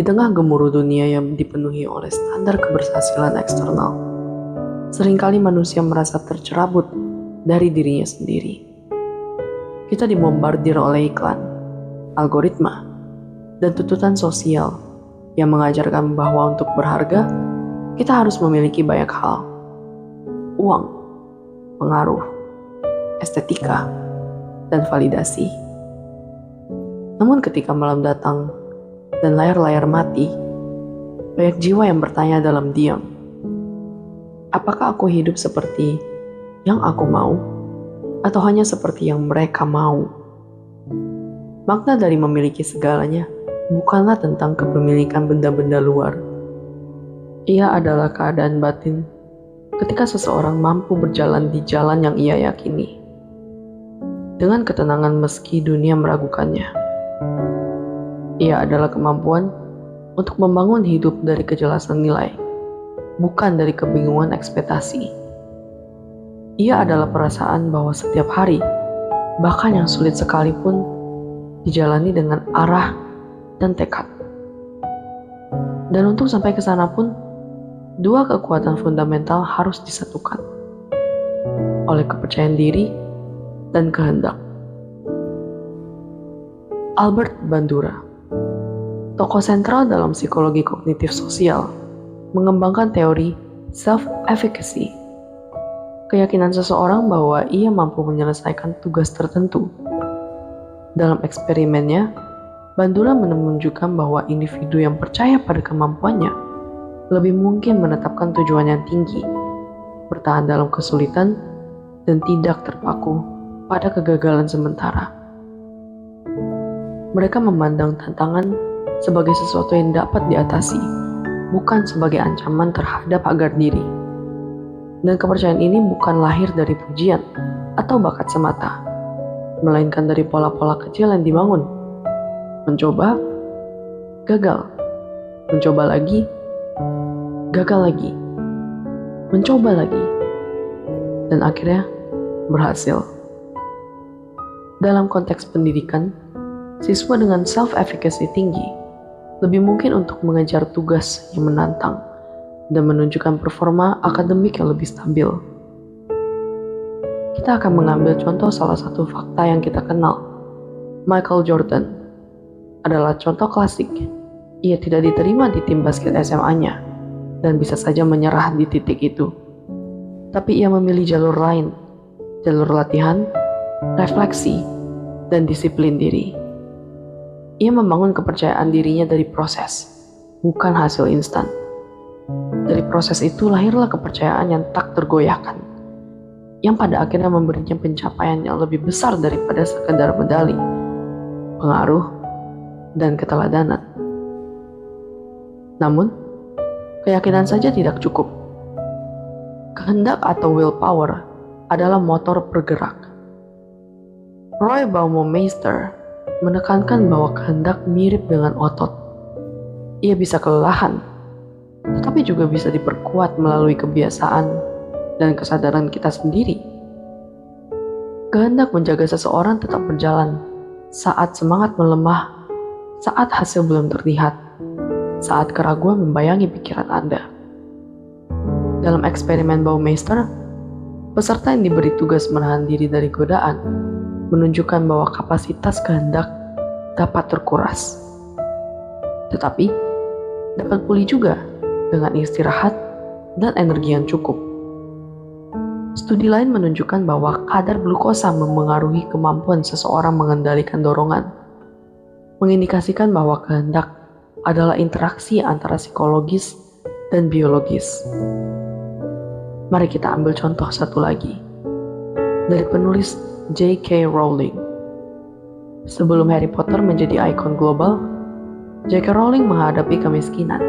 tengah gemuruh dunia yang dipenuhi oleh standar keberhasilan eksternal, seringkali manusia merasa tercerabut dari dirinya sendiri. Kita dibombardir oleh iklan, algoritma, dan tuntutan sosial yang mengajarkan bahwa untuk berharga, kita harus memiliki banyak hal. Uang, pengaruh, estetika, dan validasi. Namun ketika malam datang dan layar-layar mati, banyak jiwa yang bertanya dalam diam, apakah aku hidup seperti yang aku mau, atau hanya seperti yang mereka mau? Makna dari memiliki segalanya bukanlah tentang kepemilikan benda-benda luar. Ia adalah keadaan batin ketika seseorang mampu berjalan di jalan yang ia yakini, dengan ketenangan meski dunia meragukannya. Ia adalah kemampuan untuk membangun hidup dari kejelasan nilai, bukan dari kebingungan ekspektasi. Ia adalah perasaan bahwa setiap hari, bahkan yang sulit sekalipun, dijalani dengan arah dan tekad. Dan untuk sampai ke sana pun, dua kekuatan fundamental harus disatukan oleh kepercayaan diri dan kehendak. Albert Bandura, tokoh sentral dalam psikologi kognitif sosial, mengembangkan teori self-efficacy, keyakinan seseorang bahwa ia mampu menyelesaikan tugas tertentu. Dalam eksperimennya, Bandura menunjukkan bahwa individu yang percaya pada kemampuannya lebih mungkin menetapkan tujuan yang tinggi, bertahan dalam kesulitan, dan tidak terpaku pada kegagalan sementara. Mereka memandang tantangan sebagai sesuatu yang dapat diatasi, bukan sebagai ancaman terhadap harga diri. Dan kepercayaan ini bukan lahir dari pujian atau bakat semata, melainkan dari pola-pola kecil yang dibangun. Mencoba, gagal. Mencoba lagi, gagal lagi. Mencoba lagi. Dan akhirnya berhasil. Dalam konteks pendidikan, siswa dengan self-efficacy tinggi lebih mungkin untuk mengejar tugas yang menantang dan menunjukkan performa akademik yang lebih stabil. Kita akan mengambil contoh salah satu fakta yang kita kenal. Michael Jordan adalah contoh klasik. Ia tidak diterima di tim basket SMA-nya dan bisa saja menyerah di titik itu. Tapi ia memilih jalur lain, jalur latihan, refleksi, dan disiplin diri. Ia membangun kepercayaan dirinya dari proses, bukan hasil instan. Dari proses itu lahirlah kepercayaan yang tak tergoyahkan, yang pada akhirnya memberinya pencapaian yang lebih besar daripada sekedar medali, pengaruh, dan keteladanan. Namun, keyakinan saja tidak cukup. Kehendak atau willpower adalah motor bergerak. Roy Baumeister menekankan bahwa kehendak mirip dengan otot. Ia bisa kelelahan, tetapi juga bisa diperkuat melalui kebiasaan dan kesadaran kita sendiri. Kehendak menjaga seseorang tetap berjalan saat semangat melemah, saat hasil belum terlihat, saat keraguan membayangi pikiran Anda. Dalam eksperimen Baumeister, peserta yang diberi tugas menahan diri dari godaan menunjukkan bahwa kapasitas kehendak dapat terkuras, tetapi dapat pulih juga dengan istirahat dan energi yang cukup. Studi lain menunjukkan bahwa kadar glukosa memengaruhi kemampuan seseorang mengendalikan dorongan, mengindikasikan bahwa kehendak adalah interaksi antara psikologis dan biologis. Mari kita ambil contoh satu lagi dari penulis J.K. Rowling. Sebelum Harry Potter menjadi ikon global, J.K. Rowling menghadapi kemiskinan,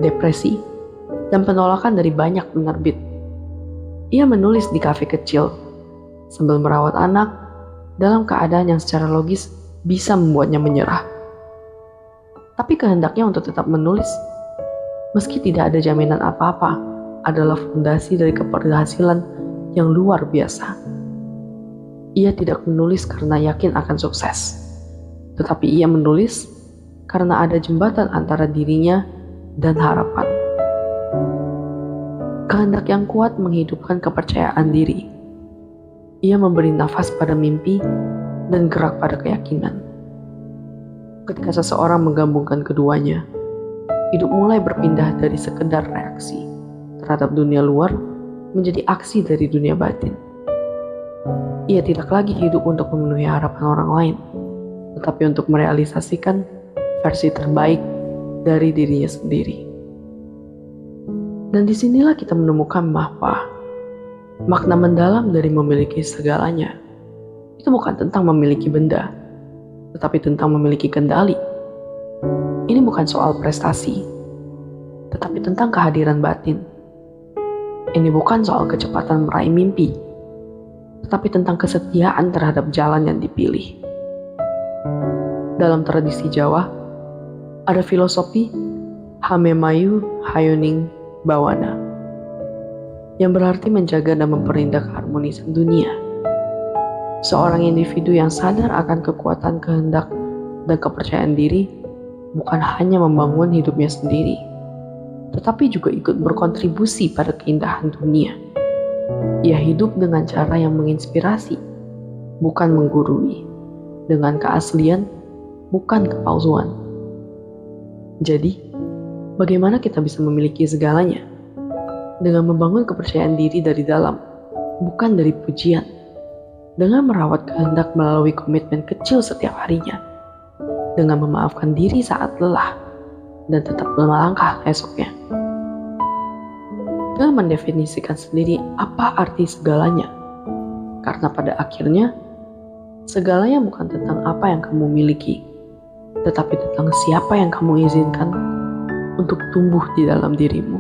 depresi, dan penolakan dari banyak penerbit. Ia menulis di kafe kecil, sambil merawat anak, dalam keadaan yang secara logis bisa membuatnya menyerah. Tapi kehendaknya untuk tetap menulis, meski tidak ada jaminan apa-apa, adalah fondasi dari keberhasilan yang luar biasa. Ia tidak menulis karena yakin akan sukses, tetapi ia menulis karena ada jembatan antara dirinya dan harapan. Kehendak yang kuat menghidupkan kepercayaan diri. Ia memberi nafas pada mimpi dan gerak pada keyakinan. Ketika seseorang menggabungkan keduanya, hidup mulai berpindah dari sekedar reaksi terhadap dunia luar menjadi aksi dari dunia batin. Ia tidak lagi hidup untuk memenuhi harapan orang lain, tetapi untuk merealisasikan versi terbaik dari dirinya sendiri. Dan disinilah kita menemukan bahwa makna mendalam dari memiliki segalanya itu bukan tentang memiliki benda, tetapi tentang memiliki kendali. Ini bukan soal prestasi, tetapi tentang kehadiran batin. Ini bukan soal kecepatan meraih mimpi, tetapi tentang kesetiaan terhadap jalan yang dipilih. Dalam tradisi Jawa, ada filosofi Hamemayu Hayuning Bawana, yang berarti menjaga dan memperindah keharmonisan dunia. Seorang individu yang sadar akan kekuatan kehendak dan kepercayaan diri bukan hanya membangun hidupnya sendiri, tetapi juga ikut berkontribusi pada keindahan dunia. Ia hidup dengan cara yang menginspirasi, bukan menggurui, dengan keaslian, bukan kepalsuan. Jadi, bagaimana kita bisa memiliki segalanya? Dengan membangun kepercayaan diri dari dalam, bukan dari pujian. Dengan merawat kehendak melalui komitmen kecil setiap harinya. Dengan memaafkan diri saat lelah, dan tetap melangkah esoknya. Dengan mendefinisikan sendiri apa arti segalanya. Karena pada akhirnya, segalanya bukan tentang apa yang kamu miliki, tetapi tentang siapa yang kamu izinkan untuk tumbuh di dalam dirimu.